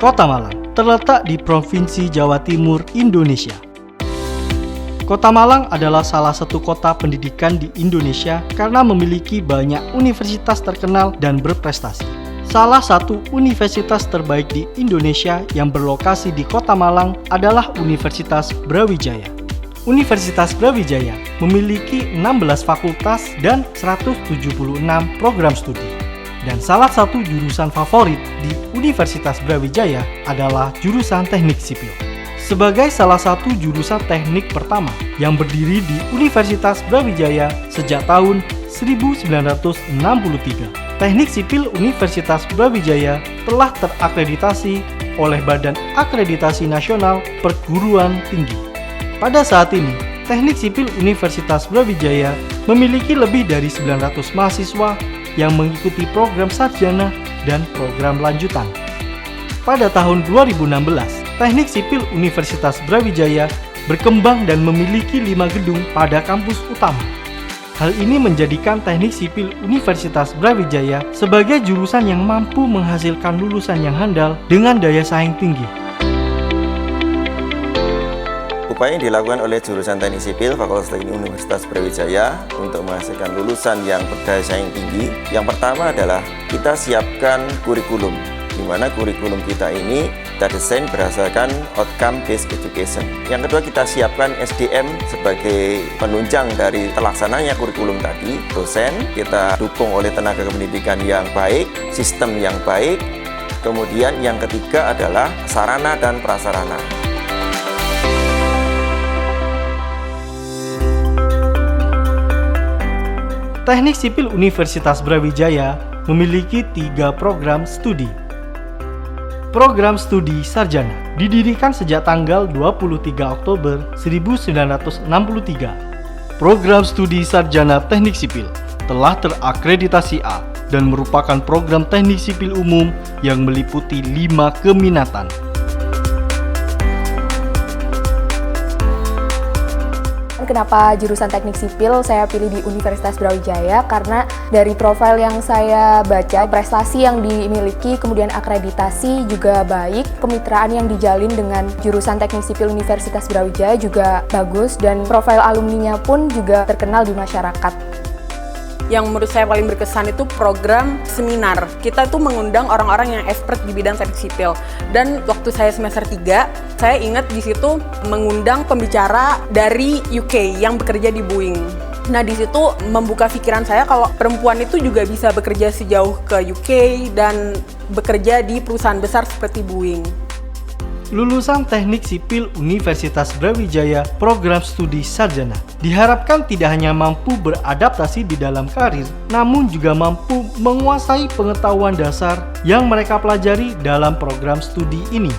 Kota Malang terletak di Provinsi Jawa Timur, Indonesia. Kota Malang adalah salah satu kota pendidikan di Indonesia karena memiliki banyak universitas terkenal dan berprestasi. Salah satu universitas terbaik di Indonesia yang berlokasi di Kota Malang adalah Universitas Brawijaya. Universitas Brawijaya memiliki 16 fakultas dan 176 program studi. Dan salah satu jurusan favorit di Universitas Brawijaya adalah jurusan Teknik Sipil. Sebagai salah satu jurusan teknik pertama yang berdiri di Universitas Brawijaya sejak tahun 1963, Teknik Sipil Universitas Brawijaya telah terakreditasi oleh Badan Akreditasi Nasional Perguruan Tinggi. Pada saat ini, Teknik Sipil Universitas Brawijaya memiliki lebih dari 900 mahasiswa yang mengikuti program sarjana dan program lanjutan. Pada tahun 2016, Teknik Sipil Universitas Brawijaya berkembang dan memiliki 5 gedung pada kampus utama. Hal ini menjadikan Teknik Sipil Universitas Brawijaya sebagai jurusan yang mampu menghasilkan lulusan yang handal dengan daya saing tinggi. Upaya yang dilakukan oleh jurusan Teknik Sipil Fakultas Teknik Universitas Brawijaya untuk menghasilkan lulusan yang berdaya saing tinggi, yang pertama adalah kita siapkan kurikulum, di mana kurikulum kita ini kita desain berdasarkan outcome based education. Yang kedua, kita siapkan SDM sebagai penunjang dari terlaksananya kurikulum tadi. Dosen kita dukung oleh tenaga pendidikan yang baik, sistem yang baik. Kemudian yang ketiga adalah sarana dan prasarana. Teknik Sipil Universitas Brawijaya memiliki 3 program studi. Program studi sarjana didirikan sejak tanggal 23 Oktober 1963. Program studi sarjana Teknik Sipil telah terakreditasi A dan merupakan program teknik sipil umum yang meliputi 5 keminatan. Kenapa jurusan Teknik Sipil saya pilih di Universitas Brawijaya? Karena dari profil yang saya baca, prestasi yang dimiliki, kemudian akreditasi juga baik, kemitraan yang dijalin dengan jurusan Teknik Sipil Universitas Brawijaya juga bagus, dan profil alumninya pun juga terkenal di masyarakat. Yang menurut saya paling berkesan itu program seminar. Kita tuh mengundang orang-orang yang expert di bidang teknik sipil. Dan waktu saya semester 3, saya ingat di situ mengundang pembicara dari UK yang bekerja di Boeing. Nah, di situ membuka pikiran saya kalau perempuan itu juga bisa bekerja sejauh ke UK dan bekerja di perusahaan besar seperti Boeing. Lulusan Teknik Sipil Universitas Brawijaya program studi sarjana diharapkan tidak hanya mampu beradaptasi di dalam karir, namun juga mampu menguasai pengetahuan dasar yang mereka pelajari dalam program studi ini,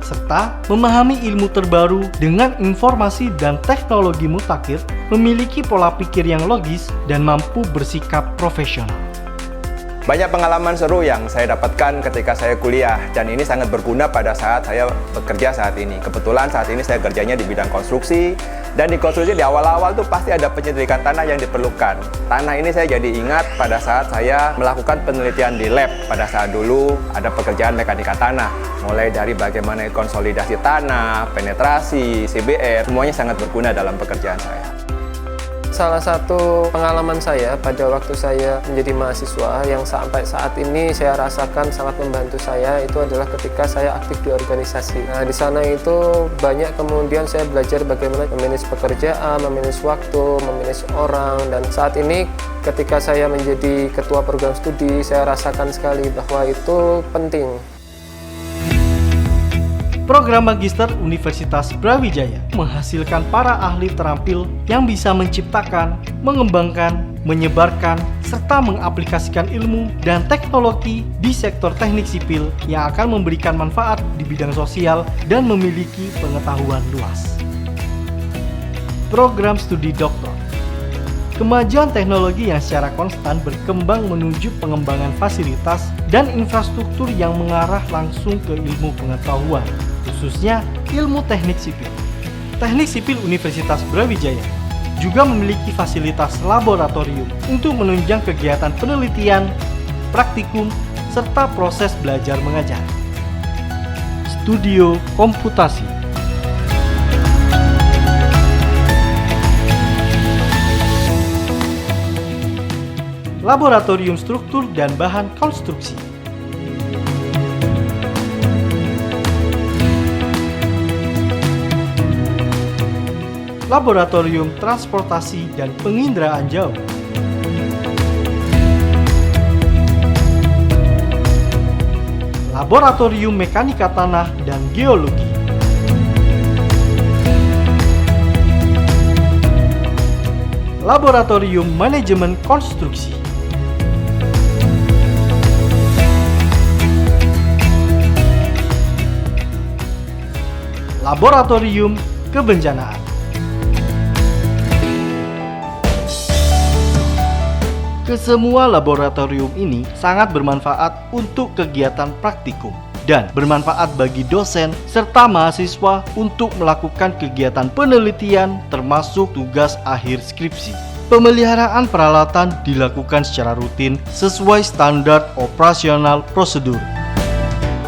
serta memahami ilmu terbaru dengan informasi dan teknologi mutakhir, memiliki pola pikir yang logis, dan mampu bersikap profesional. Banyak pengalaman seru yang saya dapatkan ketika saya kuliah, dan ini sangat berguna pada saat saya bekerja saat ini. Kebetulan saat ini saya kerjanya di bidang konstruksi, dan di konstruksi di awal-awal tuh pasti ada penyelidikan tanah yang diperlukan. Tanah ini saya jadi ingat pada saat saya melakukan penelitian di lab. Pada saat dulu ada pekerjaan mekanika tanah, mulai dari bagaimana konsolidasi tanah, penetrasi, CBR, semuanya sangat berguna dalam pekerjaan saya. Salah satu pengalaman saya pada waktu saya menjadi mahasiswa yang sampai saat ini saya rasakan sangat membantu saya itu adalah ketika saya aktif di organisasi. Nah, di sana itu banyak kemudian saya belajar bagaimana memanage pekerjaan, memanage waktu, memanage orang, dan saat ini ketika saya menjadi ketua program studi saya rasakan sekali bahwa itu penting. Program Magister Universitas Brawijaya menghasilkan para ahli terampil yang bisa menciptakan, mengembangkan, menyebarkan, serta mengaplikasikan ilmu dan teknologi di sektor teknik sipil yang akan memberikan manfaat di bidang sosial dan memiliki pengetahuan luas. Program Studi Doktor. Kemajuan teknologi yang secara konstan berkembang menuju pengembangan fasilitas dan infrastruktur yang mengarah langsung ke ilmu pengetahuan, khususnya ilmu teknik sipil. Teknik Sipil Universitas Brawijaya juga memiliki fasilitas laboratorium untuk menunjang kegiatan penelitian, praktikum, serta proses belajar mengajar. Studio Komputasi. Laboratorium Struktur dan Bahan Konstruksi. Laboratorium Transportasi dan Penginderaan Jauh. Laboratorium Mekanika Tanah dan Geologi. Laboratorium Manajemen Konstruksi. Laboratorium Kebencanaan. Kesemua laboratorium ini sangat bermanfaat untuk kegiatan praktikum dan bermanfaat bagi dosen serta mahasiswa untuk melakukan kegiatan penelitian termasuk tugas akhir skripsi. Pemeliharaan peralatan dilakukan secara rutin sesuai standar operasional prosedur.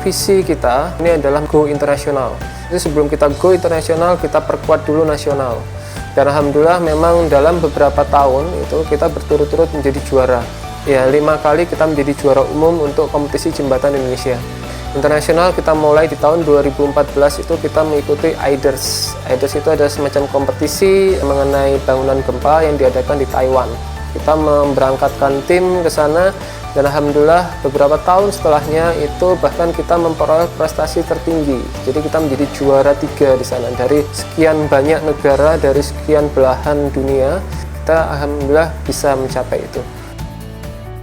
Visi kita ini adalah go internasional. Jadi sebelum kita go internasional, kita perkuat dulu nasional. Dan alhamdulillah memang dalam beberapa tahun itu kita berturut-turut menjadi juara. Ya, 5 kali kita menjadi juara umum untuk kompetisi jembatan Indonesia. Internasional kita mulai di tahun 2014 itu kita mengikuti AIDERS. AIDERS itu ada semacam kompetisi mengenai bangunan gempa yang diadakan di Taiwan. Kita memberangkatkan tim ke sana dan alhamdulillah beberapa tahun setelahnya itu bahkan kita memperoleh prestasi tertinggi. Jadi kita menjadi juara 3 di sana dari sekian banyak negara, dari sekian belahan dunia. Kita alhamdulillah bisa mencapai itu.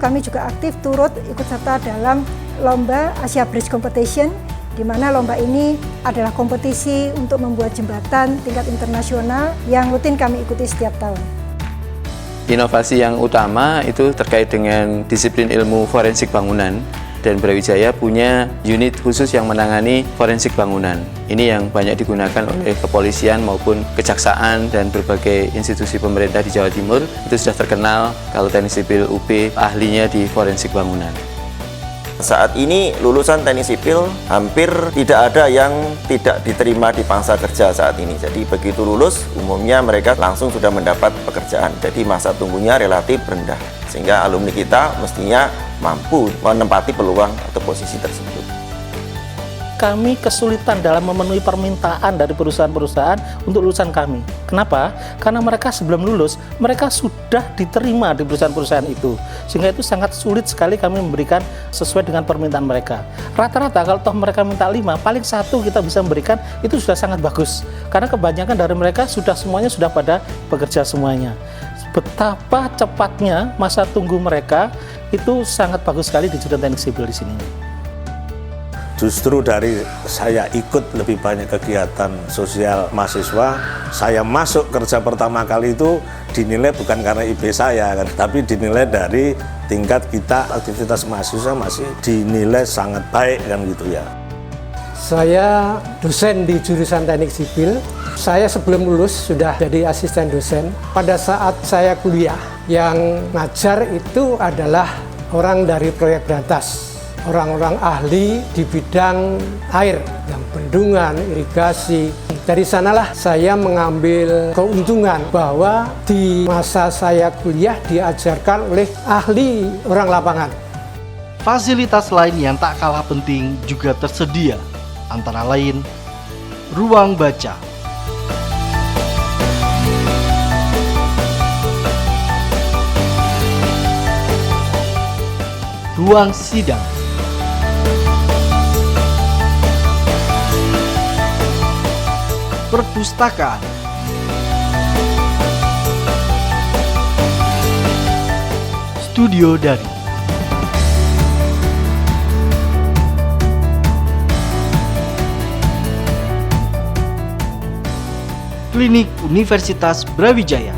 Kami juga aktif turut ikut serta dalam lomba Asia Bridge Competition, di mana lomba ini adalah kompetisi untuk membuat jembatan tingkat internasional yang rutin kami ikuti setiap tahun. Inovasi yang utama itu terkait dengan disiplin ilmu forensik bangunan, dan Brawijaya punya unit khusus yang menangani forensik bangunan. Ini yang banyak digunakan oleh kepolisian maupun kejaksaan dan berbagai institusi pemerintah di Jawa Timur. Itu sudah terkenal kalau Teknik Sipil UP ahlinya di forensik bangunan. Saat ini lulusan teknik sipil hampir tidak ada yang tidak diterima di pangsa kerja saat ini. Jadi begitu lulus, umumnya mereka langsung sudah mendapat pekerjaan. Jadi masa tunggunya relatif rendah. Sehingga alumni kita mestinya mampu menempati peluang atau posisi tersebut. Kami kesulitan dalam memenuhi permintaan dari perusahaan-perusahaan untuk lulusan kami. Kenapa? Karena mereka sebelum lulus, mereka sudah diterima di perusahaan-perusahaan itu. Sehingga itu sangat sulit sekali kami memberikan sesuai dengan permintaan mereka. Rata-rata kalau toh mereka minta 5, paling 1 kita bisa memberikan, itu sudah sangat bagus. Karena kebanyakan dari mereka semuanya sudah pada bekerja semuanya. Betapa cepatnya masa tunggu mereka itu sangat bagus sekali di jurusan teknik sipil di sini. Justru dari saya ikut lebih banyak kegiatan sosial mahasiswa, saya masuk kerja pertama kali itu dinilai bukan karena IP saya, tapi dinilai dari tingkat kita aktivitas mahasiswa masih dinilai sangat baik kan gitu ya. Saya dosen di jurusan teknik sipil. Saya sebelum lulus sudah jadi asisten dosen. Pada saat saya kuliah, yang ngajar itu adalah orang dari proyek berantas. Orang-orang ahli di bidang air, yang bendungan, irigasi. Dari sanalah saya mengambil keuntungan bahwa di masa saya kuliah diajarkan oleh ahli orang lapangan. Fasilitas lain yang tak kalah penting juga tersedia, antara lain ruang baca, ruang sidang, perpustakaan, studio daring, klinik Universitas Brawijaya,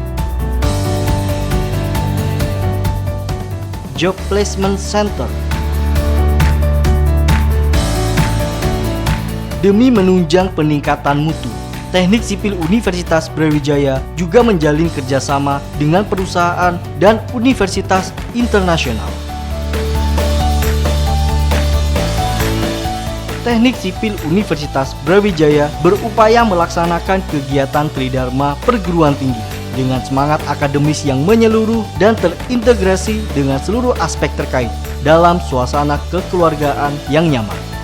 Job Placement Center. Demi menunjang peningkatan mutu, Teknik Sipil Universitas Brawijaya juga menjalin kerjasama dengan perusahaan dan universitas internasional. Teknik Sipil Universitas Brawijaya berupaya melaksanakan kegiatan Tridharma perguruan tinggi dengan semangat akademis yang menyeluruh dan terintegrasi dengan seluruh aspek terkait dalam suasana kekeluargaan yang nyaman.